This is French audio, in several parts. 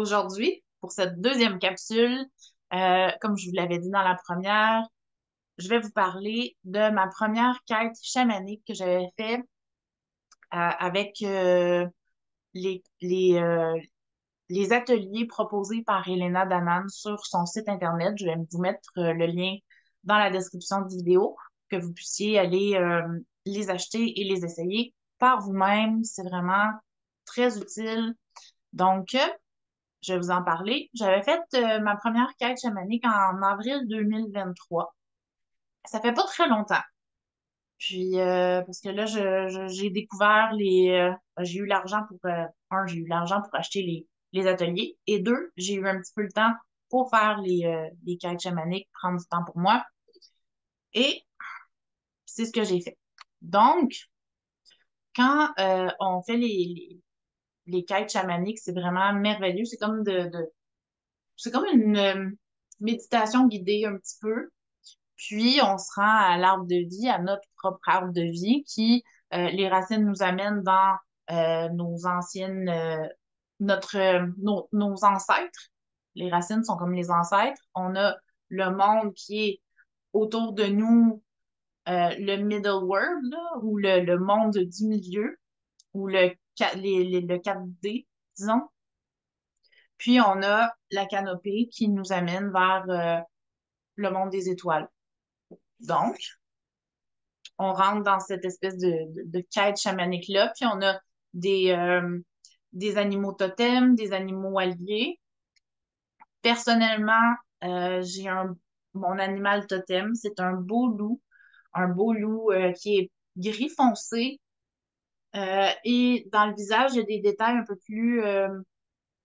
Aujourd'hui, pour cette deuxième capsule, comme je vous l'avais dit dans la première, je vais vous parler de ma première quête chamanique que j'avais fait avec les ateliers proposés par Elena Danan sur son site Internet. Je vais vous mettre le lien dans la description de vidéo, que vous puissiez aller les acheter et les essayer par vous-même. C'est vraiment très utile. Donc, je vais vous en parler. J'avais fait ma première quête chamanique en avril 2023. Ça fait pas très longtemps. Puis, parce que là, j'ai découvert j'ai eu l'argent pour, j'ai eu l'argent pour acheter les ateliers. Et deux, j'ai eu un petit peu le temps pour faire les quêtes chamaniques, prendre du temps pour moi. Et c'est ce que j'ai fait. Donc, quand on fait les quêtes chamaniques, c'est vraiment merveilleux. C'est comme c'est comme une méditation guidée un petit peu. Puis, on se rend à l'arbre de vie, à notre propre arbre de vie, qui, les racines nous amènent dans nos anciennes, nos ancêtres. Les racines sont comme les ancêtres. On a le monde qui est autour de nous, le middle world, là, ou le monde du milieu, ou le 4D, disons. Puis, on a la canopée qui nous amène vers le monde des étoiles. Donc, on rentre dans cette espèce de quête chamanique-là, puis on a des animaux totems, des animaux alliés. Personnellement, j'ai mon animal totem, c'est un beau loup qui est gris foncé, et dans le visage, il y a des détails un peu plus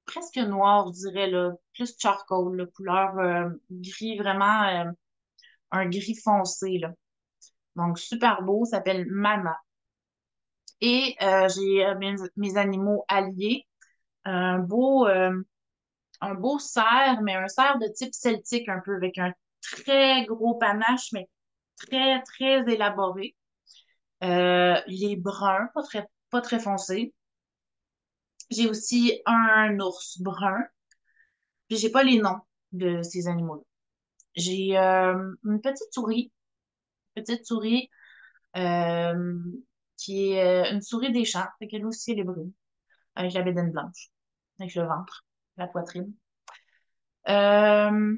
presque noirs, je dirais, là, plus charcoal, là, couleur gris, vraiment un gris foncé, là. Donc, super beau, s'appelle Mama. Et j'ai mes animaux alliés, un beau, euh, un beau cerf, mais un cerf de type celtique un peu, avec un très gros panache, mais très, très élaboré. Il est brun, pas très foncé. J'ai aussi un ours brun, puis j'ai pas les noms de ces animaux-là. J'ai une petite souris euh, qui est une souris des champs, fait qu'elle aussi elle est brune, avec la bédaine blanche, avec le ventre, la poitrine. Euh,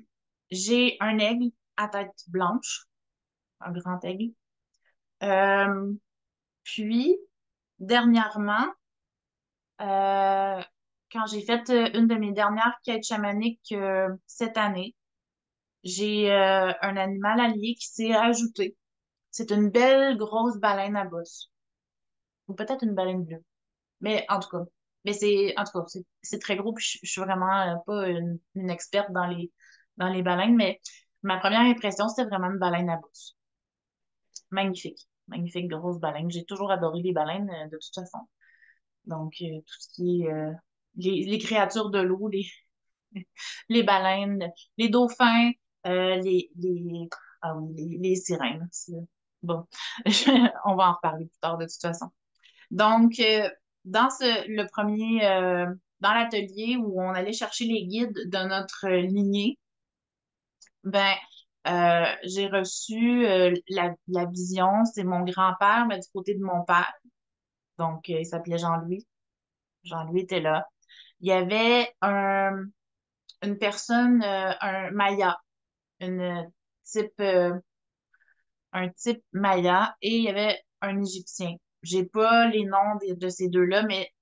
j'ai un aigle à tête blanche, un grand aigle. Euh, puis, dernièrement, euh, quand j'ai fait une de mes dernières quêtes chamaniques cette année, j'ai un animal allié qui s'est ajouté. C'est une belle grosse baleine à bosse, ou peut-être une baleine bleue. Mais en tout cas, en tout cas, c'est très gros, puis je suis vraiment pas une experte dans les baleines, mais ma première impression, c'était vraiment une baleine à bosse. Magnifique. Magnifique grosse baleine. J'ai toujours adoré les baleines, de toute façon. Donc, tout ce qui est les créatures de l'eau, les baleines, les dauphins, ah oui, les sirènes. Bon, on va en reparler plus tard de toute façon. Donc, dans dans l'atelier où on allait chercher les guides de notre lignée, ben, j'ai reçu la vision, c'est mon grand-père, mais du côté de mon père. Donc, il s'appelait Jean-Louis. Jean-Louis était là. Il y avait une personne, un Maya, une type, euh, un type Maya, et il y avait un Égyptien. J'ai pas les noms de ces deux-là, mais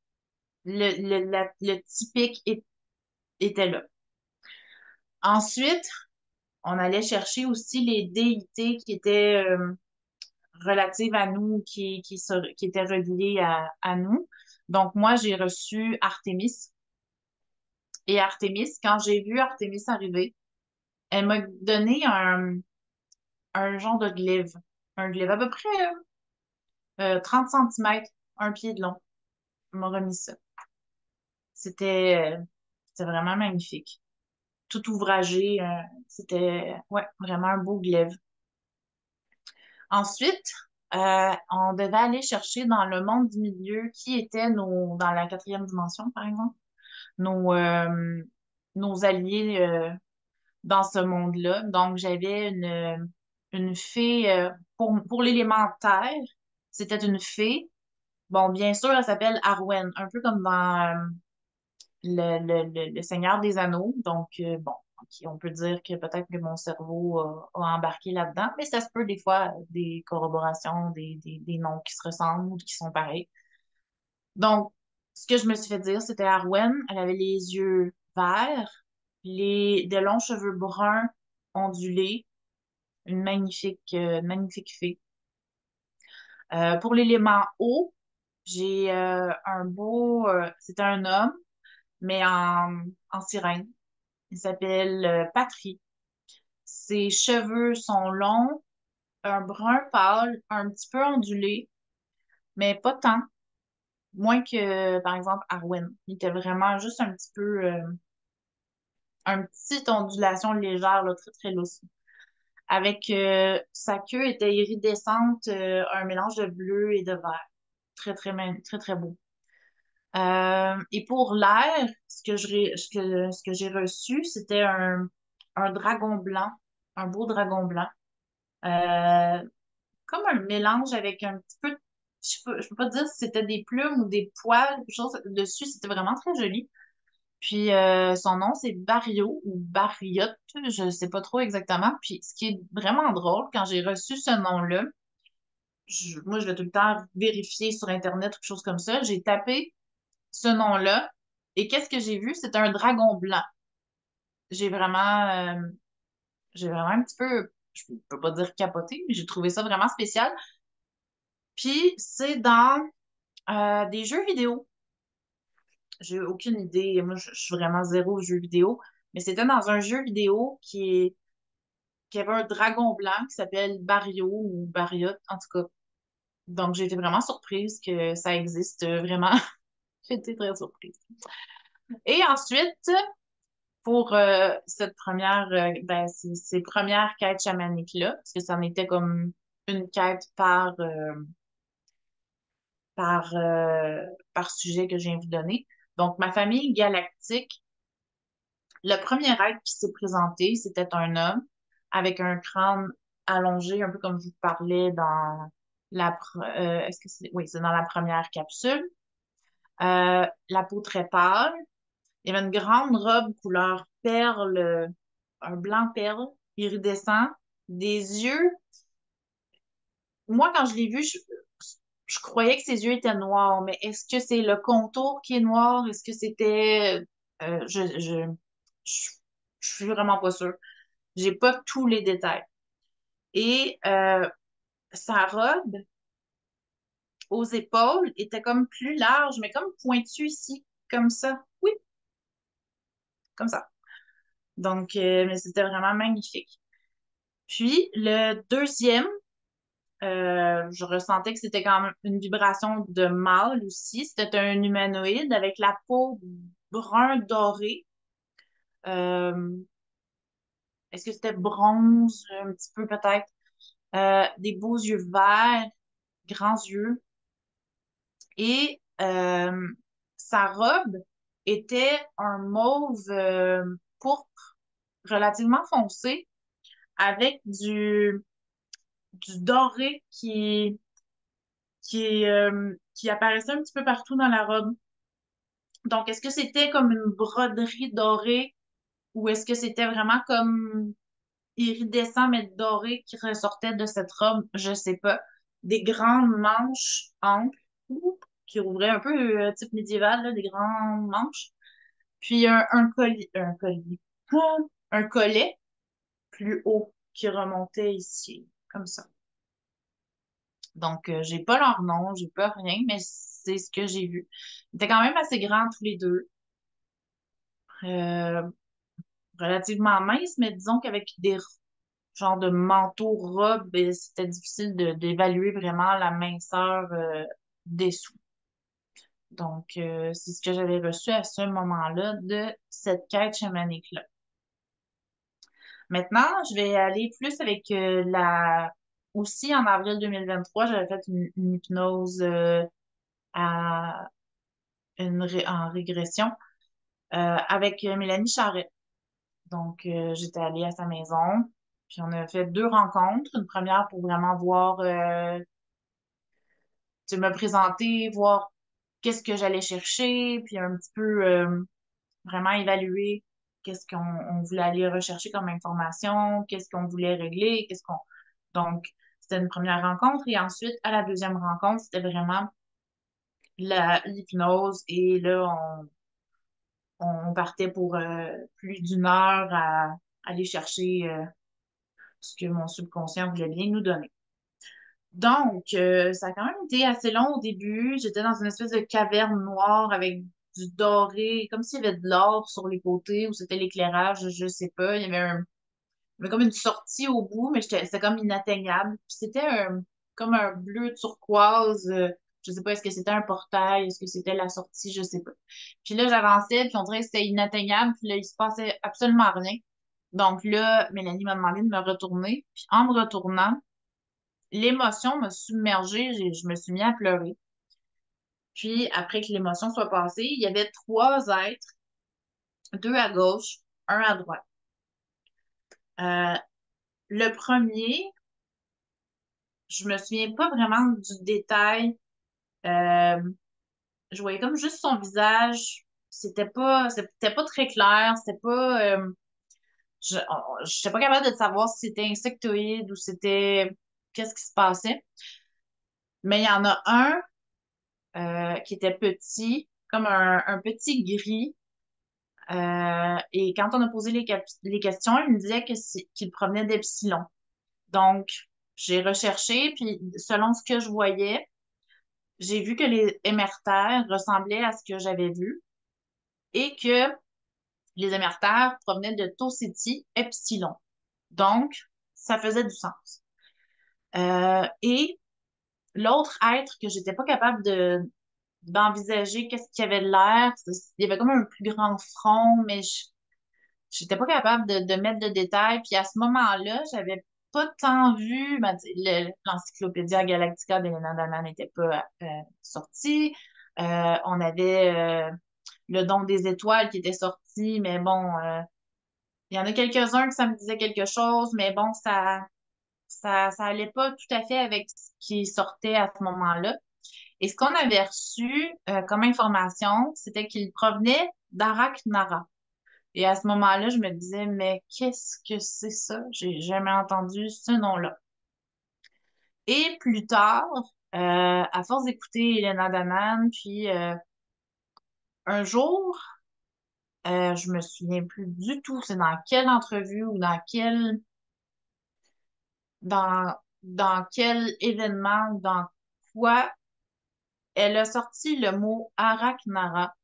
le typique était là. Ensuite, on allait chercher aussi les déités qui étaient relatives à nous, qui étaient reliées à nous. Donc, moi, j'ai reçu Artémis. Et Artémis, quand j'ai vu Artémis arriver, elle m'a donné un genre de glaive. Un glaive à peu près 30 centimètres, un pied de long. Elle m'a remis ça. C'était c'était vraiment magnifique. Tout ouvragé. C'était ouais, vraiment un beau glaive. Ensuite, on devait aller chercher dans le monde du milieu qui étaient dans la quatrième dimension, par exemple, nos, euh, nos alliés dans ce monde-là. Donc, j'avais une fée pour l'élémentaire, c'était une fée. Bon, bien sûr, elle s'appelle Arwen, un peu comme dans le Seigneur des Anneaux. Donc, bon, ok, on peut dire que peut-être que mon cerveau a embarqué là-dedans, mais ça se peut des fois des corroborations, des noms qui se ressemblent ou qui sont pareils. Donc, ce que je me suis fait dire, c'était Arwen. Elle avait les yeux verts, de longs cheveux bruns ondulés, une magnifique fée. Pour l'élément eau, j'ai c'était un homme, mais en sirène. Il s'appelle Patry. Ses cheveux sont longs, un brun pâle, un petit peu ondulé, mais pas tant. Moins que, par exemple, Arwen. Il était vraiment juste un petit peu, un petite ondulation légère, là, très, très lousse. Avec sa queue était iridescente, un mélange de bleu et de vert. Très, très, très, très beau. Et pour l'air, ce que j'ai reçu, c'était un dragon blanc, un beau dragon blanc. Euh, Comme un mélange avec un petit peu, je peux pas dire si c'était des plumes ou des poils, quelque chose dessus, c'était vraiment très joli. Puis son nom, c'est Barrio ou Barriot, je sais pas trop exactement. Puis ce qui est vraiment drôle, quand j'ai reçu ce nom-là, moi je vais tout le temps vérifier sur Internet ou quelque chose comme ça, j'ai tapé ce nom-là et qu'est-ce que j'ai vu? C'est un dragon blanc. J'ai vraiment, euh, j'ai vraiment un petit peu, je peux pas dire capoté, mais j'ai trouvé ça vraiment spécial. Puis c'est dans des jeux vidéo. J'ai aucune idée. Moi, je suis vraiment zéro jeu vidéo. Mais c'était dans un jeu vidéo qui avait un dragon blanc qui s'appelle Barrio ou Barriot, en tout cas. Donc, j'ai été vraiment surprise que ça existe vraiment. J'ai été très surprise. Et ensuite, pour cette première, ces premières quêtes chamaniques-là, parce que ça en était comme une quête par, euh, par sujet que je viens de vous donner. Donc, ma famille galactique, le premier être qui s'est présenté, c'était un homme avec un crâne allongé, un peu comme je vous parlais dans est-ce que c'est, oui, c'est dans la première capsule. La peau très pâle. Il y avait une grande robe couleur perle, un blanc perle, iridescent, des yeux. Moi, quand je l'ai vu, je croyais que ses yeux étaient noirs, mais est-ce que c'est le contour qui est noir? Est-ce que c'était... euh, je, je, je, je suis vraiment pas sûre. J'ai pas tous les détails. Et sa robe aux épaules était comme plus large, mais comme pointue ici, comme ça. Oui, comme ça. Donc, mais c'était vraiment magnifique. Puis, le deuxième, je ressentais que c'était quand même une vibration de mâle aussi. C'était un humanoïde avec la peau brun doré. Euh, Est-ce que c'était bronze, un petit peu peut-être? Des beaux yeux verts, grands yeux. Et sa robe était un mauve pourpre relativement foncé avec du doré qui apparaissait un petit peu partout dans la robe. Donc, est-ce que c'était comme une broderie dorée ou est-ce que c'était vraiment comme iridescent mais doré qui ressortait de cette robe? Je sais pas. Des grandes manches amples qui rouvraient un peu type médiéval, là, des grandes manches. Puis un collier, ah, un collet plus haut qui remontait ici, comme ça. Donc, j'ai pas leur nom, j'ai pas rien, mais c'est ce que j'ai vu. Ils étaient quand même assez grands tous les deux. Euh, Relativement minces, mais disons qu'avec des genres de manteaux, robes, c'était difficile d'évaluer vraiment la minceur des sous. Donc, c'est ce que j'avais reçu à ce moment-là de cette quête chamanique-là. Maintenant, je vais aller plus avec Aussi, en avril 2023, j'avais fait une hypnose en régression avec Mélanie Charret. Donc, j'étais allée à sa maison, puis on a fait 2 rencontres. Une première pour vraiment voir, tu sais, me présenter, voir qu'est-ce que j'allais chercher, puis un petit peu vraiment évaluer qu'est-ce qu'on voulait aller rechercher comme information, qu'est-ce qu'on voulait régler, qu'est-ce qu'on... Donc, c'était une première rencontre. Et ensuite, à la deuxième rencontre, c'était vraiment l'hypnose. Et là, on partait pour plus d'1 heure à aller chercher ce que mon subconscient voulait bien nous donner. Donc, ça a quand même été assez long au début. J'étais dans une espèce de caverne noire avec du doré, comme s'il y avait de l'or sur les côtés, ou c'était l'éclairage, je sais pas. Il y avait comme une sortie au bout, mais c'était comme inatteignable. Puis c'était comme un bleu turquoise. Je sais pas, est-ce que c'était un portail, est-ce que c'était la sortie, je sais pas. Puis là, j'avançais, puis on dirait que c'était inatteignable, puis là, il se passait absolument rien. Donc là, Mélanie m'a demandé de me retourner. Puis en me retournant, l'émotion m'a submergée, je me suis mis à pleurer. Puis après que l'émotion soit passée, il y avait 3 êtres, 2 à gauche, un à droite. Euh, le premier, je me souviens pas vraiment du détail. Euh, je voyais comme juste son visage. C'était pas très clair. C'était pas, je n'étais pas capable de savoir si c'était insectoïde ou c'était qu'est-ce qui se passait. Mais il y en a un qui était petit, comme un petit gris. Et quand on a posé les questions, il me disait qu'il provenait d'Epsilon. Donc, j'ai recherché, puis selon ce que je voyais, j'ai vu que les émertères ressemblaient à ce que j'avais vu et que les émertères provenaient de Tau Ceti Epsilon. Donc, ça faisait du sens. Et l'autre être que j'étais pas capable d'envisager qu'est-ce qu'il y avait de l'air, il y avait comme un plus grand front, mais j'étais pas capable de mettre de détails. Puis à ce moment-là, j'avais pas tant vu, ben, l'Encyclopédia Galactica d'Elena Danaan n'était pas sortie. On avait Le Don des étoiles qui était sorti, mais bon, il y en a quelques-uns que ça me disait quelque chose, mais bon, ça allait pas tout à fait avec ce qui sortait à ce moment-là. Et ce qu'on avait reçu comme information, c'était qu'il provenait d'Arak-Nara. Et à ce moment-là, je me disais, mais qu'est-ce que c'est ça? J'ai jamais entendu ce nom-là. Et plus tard, à force d'écouter Elena Danaan, puis un jour, je me souviens plus du tout, c'est dans quelle entrevue ou dans quel événement ou dans quoi elle a sorti le mot Arak-Nara.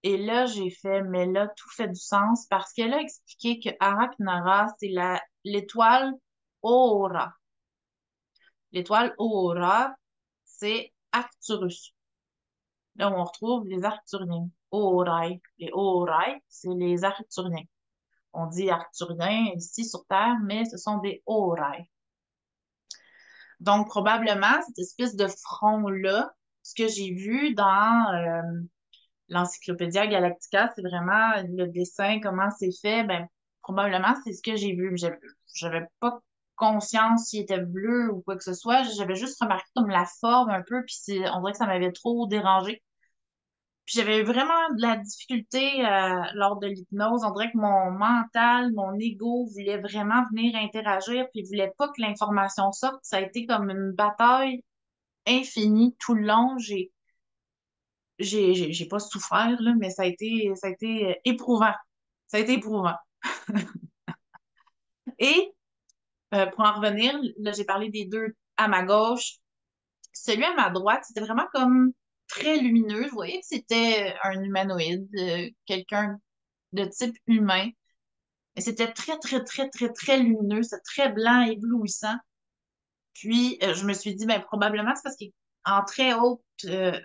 Et là, j'ai fait, mais là, tout fait du sens parce qu'elle a expliqué que Arak-Nara, c'est l'étoile Aura. L'étoile Aura, c'est Arcturus. Là où on retrouve les Arcturiens. Aurai. Les Aurai, c'est les Arcturiens. On dit Arcturiens ici sur Terre, mais ce sont des Aurai. Donc, probablement, cette espèce de front-là, ce que j'ai vu dans l'Encyclopédia Galactica, c'est vraiment le dessin, comment c'est fait. Ben, probablement, c'est ce que j'ai vu. J'avais pas conscience s'il était bleu ou quoi que ce soit. J'avais juste remarqué comme la forme un peu, puis on dirait que ça m'avait trop dérangé. Puis j'avais vraiment de la difficulté lors de l'hypnose. On dirait que mon mental, mon ego voulait vraiment venir interagir, puis voulait pas que l'information sorte. Ça a été comme une bataille infinie tout le long. J'ai pas souffert, là, mais ça a été éprouvant. Ça a été éprouvant. Et pour en revenir, là, j'ai parlé des 2 à ma gauche. Celui à ma droite, c'était vraiment comme très lumineux. Je voyais que c'était un humanoïde, quelqu'un de type humain. Et c'était très, très, très, très, très lumineux. C'était très blanc, éblouissant. Puis, je me suis dit, ben, probablement, c'est parce qu'il est en très haute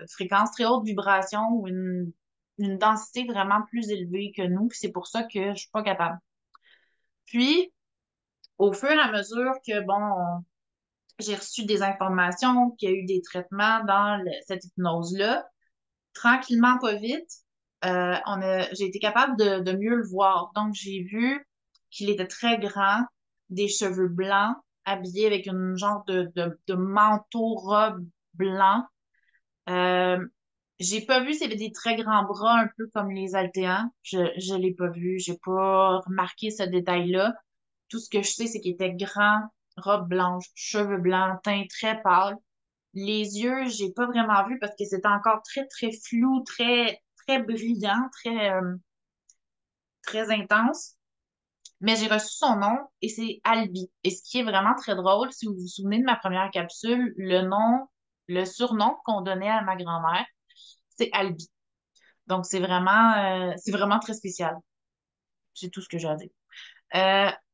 fréquence, très haute vibration ou une densité vraiment plus élevée que nous. Puis c'est pour ça que je suis pas capable. Puis, au fur et à mesure que, bon, j'ai reçu des informations, qu'il y a eu des traitements dans cette hypnose-là, tranquillement, pas vite, j'ai été capable de mieux le voir. Donc, j'ai vu qu'il était très grand, des cheveux blancs, habillé avec une genre de manteau robe blanc. Euh, j'ai pas vu s'il y avait des très grands bras, un peu comme les Altéans. Je l'ai pas vu. J'ai pas remarqué ce détail-là. Tout ce que je sais, c'est qu'il était grand, robe blanche, cheveux blancs, teint très pâle. Les yeux, j'ai pas vraiment vu parce que c'était encore très, très flou, très, très brillant, très intense. Mais j'ai reçu son nom et c'est Albi. Et ce qui est vraiment très drôle, si vous vous souvenez de ma première capsule, le surnom qu'on donnait à ma grand-mère, c'est Albi. Donc, c'est vraiment très spécial. C'est tout ce que j'ai à dire.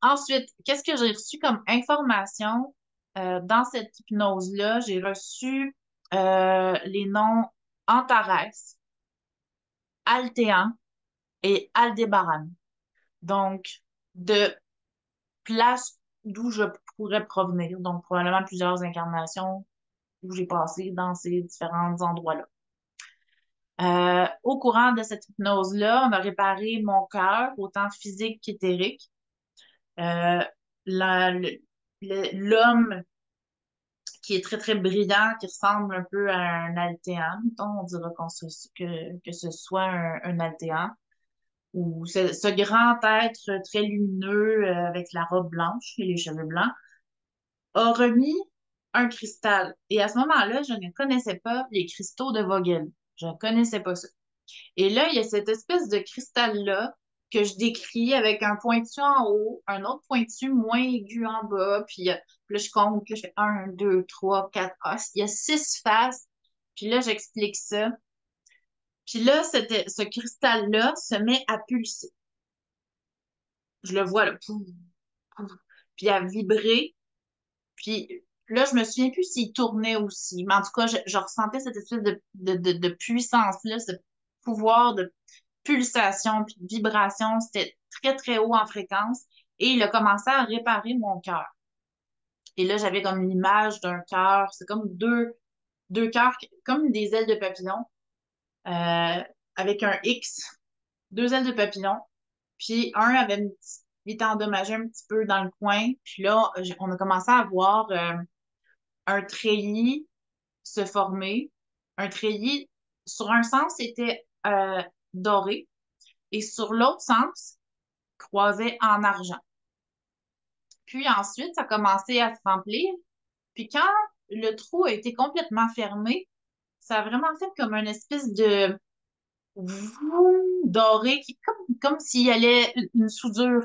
Ensuite, qu'est-ce que j'ai reçu comme information dans cette hypnose-là? J'ai reçu les noms Antares, Altéan et Aldébaran. Donc, de places d'où je pourrais provenir. Donc, probablement plusieurs incarnations où j'ai passé dans ces différents endroits-là. Au courant de cette hypnose-là, on a réparé mon cœur, autant physique qu'éthérique. Euh, la- le- L'homme qui est très, très brillant, qui ressemble un peu à un altéan, mettons, on dira que ce soit un altéan, ou ce grand être très lumineux avec la robe blanche et les cheveux blancs, a remis un cristal. Et à ce moment-là, je ne connaissais pas les cristaux de Vogel. Je ne connaissais pas ça. Et là, il y a cette espèce de cristal-là que je décris avec un pointu en haut, un autre pointu moins aigu en bas, puis là, je compte, là, je fais un, deux, trois, quatre. Ah, il y a 6 faces. Puis là, j'explique ça. Puis là, ce cristal-là se met à pulser. Je le vois, là, pouf, pouf, puis à vibrer. Puis là, je me souviens plus s'il tournait aussi. Mais en tout cas, je ressentais cette espèce de puissance-là, ce pouvoir de pulsation puis de vibration. C'était très, très haut en fréquence. Et il a commencé à réparer mon cœur. Et là, j'avais comme l'image d'un cœur. C'est comme deux cœurs, comme des ailes de papillon, euh, avec un X, 2 ailes de papillon. Puis un avait il était endommagé un petit peu dans le coin. Puis là, on a commencé à voir un treillis se former. Un treillis, sur un sens, était doré et sur l'autre sens, croisait en argent. Puis ensuite, ça a commencé à se remplir. Puis quand le trou a été complètement fermé, ça a vraiment fait comme une espèce de vroom doré, comme s'il y allait une soudure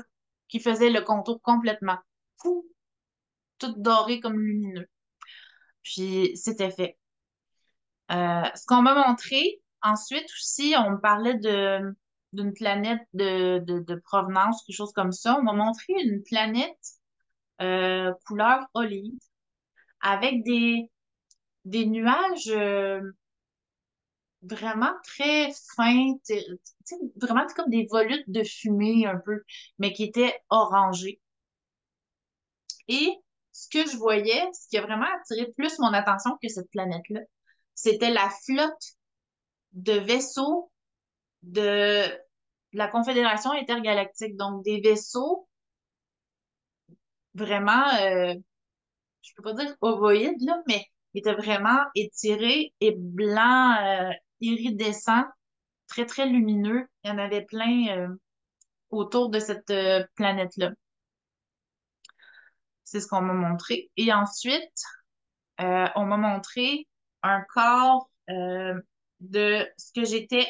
qui faisait le contour complètement. Fou, tout doré comme lumineux. Puis c'était fait. Ce qu'on m'a montré, ensuite aussi, on me parlait d'une planète de provenance, quelque chose comme ça. On m'a montré une planète couleur olive avec des nuages vraiment très fins, vraiment comme des volutes de fumée un peu, mais qui étaient orangés. Et ce que je voyais, ce qui a vraiment attiré plus mon attention que cette planète-là, c'était la flotte de vaisseaux de la Confédération intergalactique. Donc, des vaisseaux vraiment, je peux pas dire ovoïdes, là, mais ils étaient vraiment étirés et blancs, iridescents, très, très lumineux. Il y en avait plein autour de cette planète-là. C'est ce qu'on m'a montré. Et ensuite, on m'a montré un corps de ce que j'étais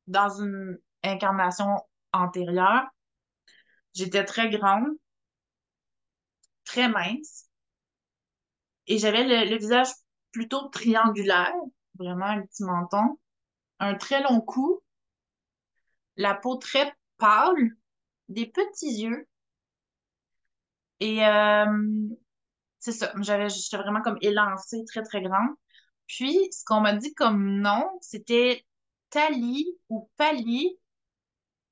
dans une incarnation antérieure. J'étais très grande, très mince, et j'avais le visage plutôt triangulaire, vraiment un petit menton, un très long cou, la peau très pâle, des petits yeux, et c'est ça, j'étais vraiment comme élancée, très, très grande. Puis, ce qu'on m'a dit comme nom, c'était Tali ou Pali.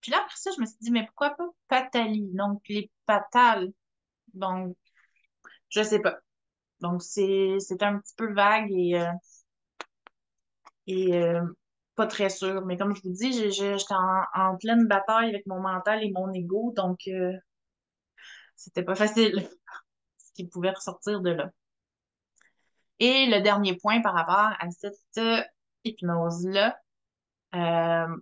Puis là, après ça, je me suis dit, mais pourquoi pas Patali? Donc, les patales. Donc, je sais pas. Donc, c'est un petit peu vague et pas très sûre. Mais comme je vous dis, j'étais en pleine bataille avec mon mental et mon ego, donc c'était pas facile ce qui pouvait ressortir de là. Et le dernier point par rapport à cette hypnose-là, euh,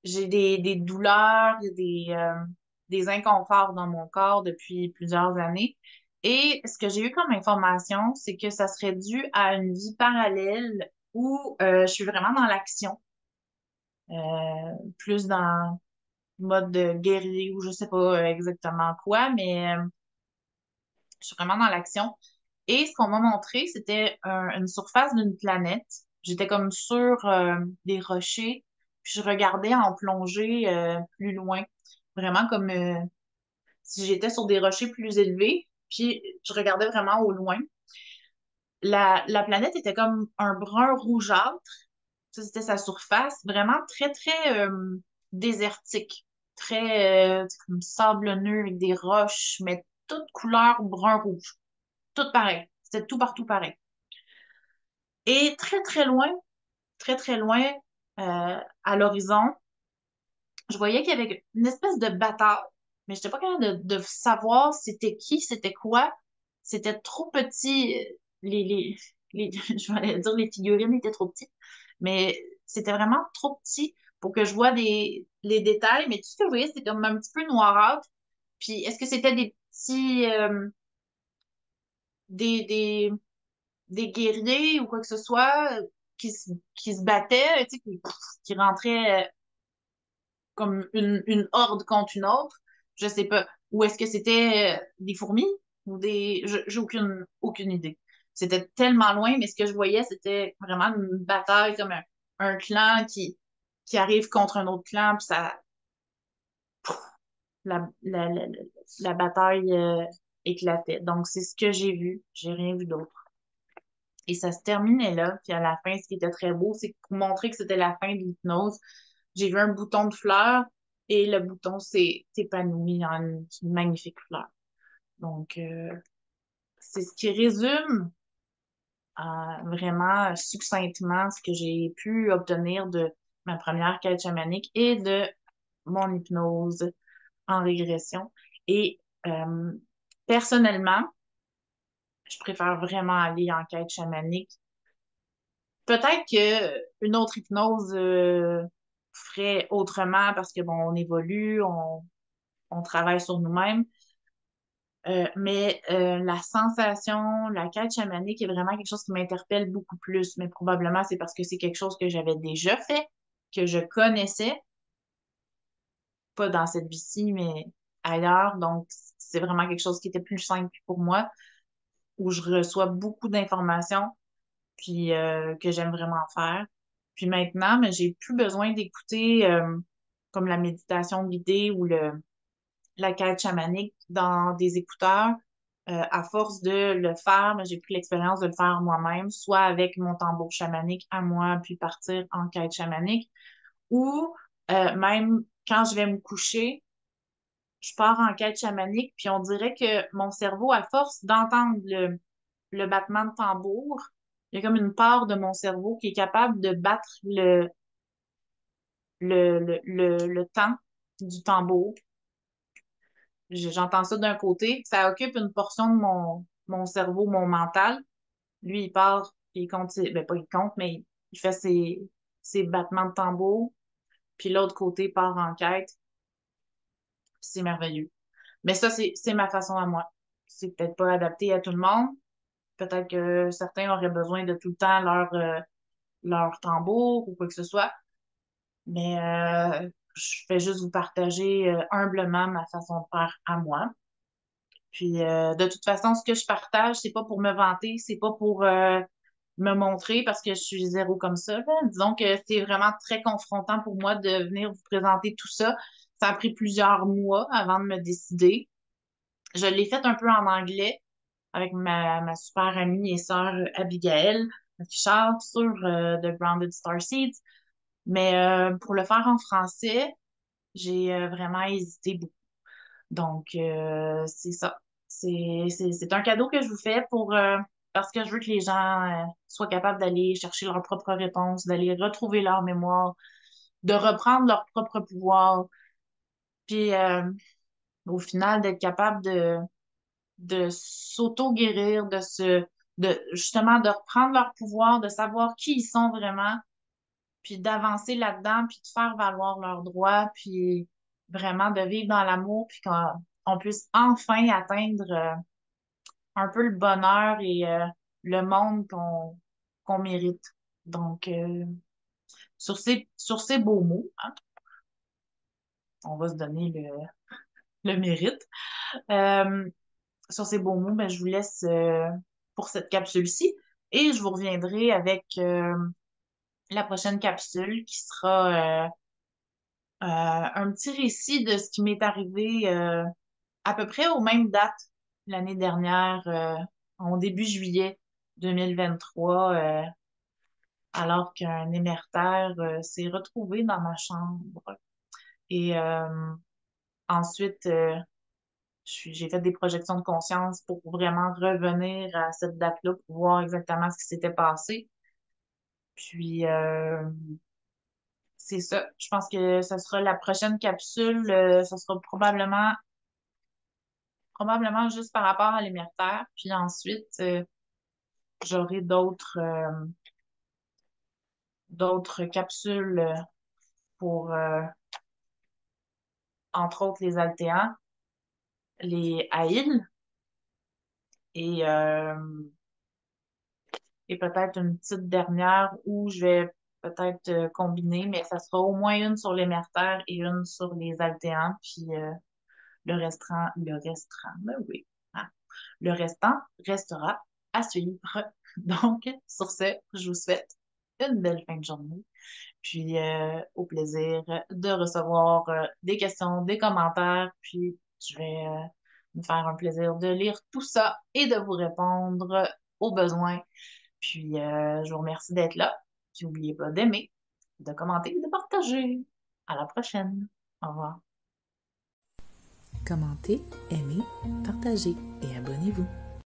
j'ai des douleurs, des inconforts dans mon corps depuis plusieurs années. Et ce que j'ai eu comme information, c'est que ça serait dû à une vie parallèle où je suis vraiment dans l'action, plus dans le mode de guerrier ou je sais pas exactement quoi, mais je suis vraiment dans l'action. Et ce qu'on m'a montré, c'était une surface d'une planète. J'étais comme sur des rochers, puis je regardais en plongée plus loin, vraiment comme si j'étais sur des rochers plus élevés, puis je regardais vraiment au loin. La planète était comme un brun rougeâtre, ça c'était sa surface, vraiment très, très désertique, très comme sablonneux avec des roches, mais toutes couleur brun-rouge, toutes pareilles. C'était tout partout pareil. Et très, très loin, à l'horizon, je voyais qu'il y avait une espèce de bataille, mais je n'étais pas capable de savoir c'était qui, c'était quoi. C'était trop petit. Je vais dire les figurines étaient trop petites, mais c'était vraiment trop petit pour que je vois les détails. Mais tout ce que je voyais, c'était comme un petit peu noirâtre. Puis, est-ce que c'était des petits, des, des guerriers ou quoi que ce soit qui se battaient, tu sais, qui rentraient comme une horde contre une autre. Je sais pas. Ou est-ce que c'était des fourmis ou des... J'ai aucune idée. C'était tellement loin, mais ce que je voyais, c'était vraiment une bataille, comme un clan qui arrive contre un autre clan, puis ça... La, la, la, la, la bataille éclatait. Donc, c'est ce que j'ai vu. J'ai rien vu d'autre. Et ça se terminait là. Puis à la fin, ce qui était très beau, c'est que pour montrer que c'était la fin de l'hypnose, j'ai vu un bouton de fleur et le bouton s'est épanoui en une magnifique fleur. Donc, c'est ce qui résume vraiment succinctement ce que j'ai pu obtenir de ma première quête chamanique et de mon hypnose en régression. Et personnellement, je préfère vraiment aller en quête chamanique. Peut-être que une autre hypnose ferait autrement parce que bon, on évolue, on travaille sur nous-mêmes. Mais la sensation, la quête chamanique est vraiment quelque chose qui m'interpelle beaucoup plus. Mais probablement c'est parce que c'est quelque chose que j'avais déjà fait, que je connaissais, pas dans cette vie-ci, mais ailleurs. Donc, c'est vraiment quelque chose qui était plus simple pour moi, où je reçois beaucoup d'informations puis que j'aime vraiment faire. Puis maintenant, mais j'ai plus besoin d'écouter comme la méditation guidée ou la quête chamanique dans des écouteurs. À force de le faire, mais j'ai pris l'expérience de le faire moi-même, soit avec mon tambour chamanique à moi, puis partir en quête chamanique, ou même quand je vais me coucher, je pars en quête chamanique, puis on dirait que mon cerveau, à force d'entendre le battement de tambour, il y a comme une part de mon cerveau qui est capable de battre le temps du tambour. J'entends ça d'un côté, ça occupe une portion de mon cerveau, mon mental. Lui, il part, il compte, ben pas il compte, mais il fait ses battements de tambour. Puis l'autre côté part en quête. C'est merveilleux. Mais ça, c'est ma façon à moi. C'est peut-être pas adapté à tout le monde. Peut-être que certains auraient besoin de tout le temps leur tambour ou quoi que ce soit. Mais je fais juste vous partager humblement ma façon de faire à moi. Puis de toute façon, ce que je partage, c'est pas pour me vanter, c'est pas pour me montrer parce que je suis zéro comme ça, là. Disons que c'est vraiment très confrontant pour moi de venir vous présenter tout ça. Ça a pris plusieurs mois avant de me décider. Je l'ai fait un peu en anglais avec ma super amie et sœur Abigail Richard sur The Grounded Starseeds. Mais pour le faire en français, j'ai vraiment hésité beaucoup. Donc, c'est ça. C'est un cadeau que je vous fais pour parce que je veux que les gens soient capables d'aller chercher leurs propres réponses, d'aller retrouver leur mémoire, de reprendre leur propre pouvoir, puis au final d'être capable de s'auto-guérir, de justement de reprendre leur pouvoir, de savoir qui ils sont vraiment, puis d'avancer là-dedans, puis de faire valoir leurs droits, puis vraiment de vivre dans l'amour, puis qu'on puisse enfin atteindre un peu le bonheur et le monde qu'on mérite. Donc, sur ces beaux mots, hein, on va se donner le mérite. Euh, sur ces beaux mots, ben, je vous laisse pour cette capsule-ci et je vous reviendrai avec la prochaine capsule qui sera un petit récit de ce qui m'est arrivé à peu près aux mêmes dates l'année dernière, en début juillet 2023, alors qu'un émeritaire s'est retrouvé dans ma chambre. Et ensuite, j'ai fait des projections de conscience pour vraiment revenir à cette date-là pour voir exactement ce qui s'était passé. Puis, c'est ça. Je pense que ce sera la prochaine capsule. Ce sera probablement juste par rapport à l'émeritaire. Puis ensuite, j'aurai d'autres capsules pour, entre autres, les altéans, les haïls et, euh, et peut-être une petite dernière où je vais peut-être combiner, mais ça sera au moins une sur l'émeritaire et une sur les altéans. Puis ben oui. Ah. Le restant restera à suivre. Donc, sur ce, je vous souhaite une belle fin de journée. Puis, au plaisir de recevoir des questions, des commentaires. Puis, je vais me faire un plaisir de lire tout ça et de vous répondre aux besoins. Puis, je vous remercie d'être là. Puis, n'oubliez pas d'aimer, de commenter et de partager. À la prochaine. Au revoir. Commentez, aimez, partagez et abonnez-vous.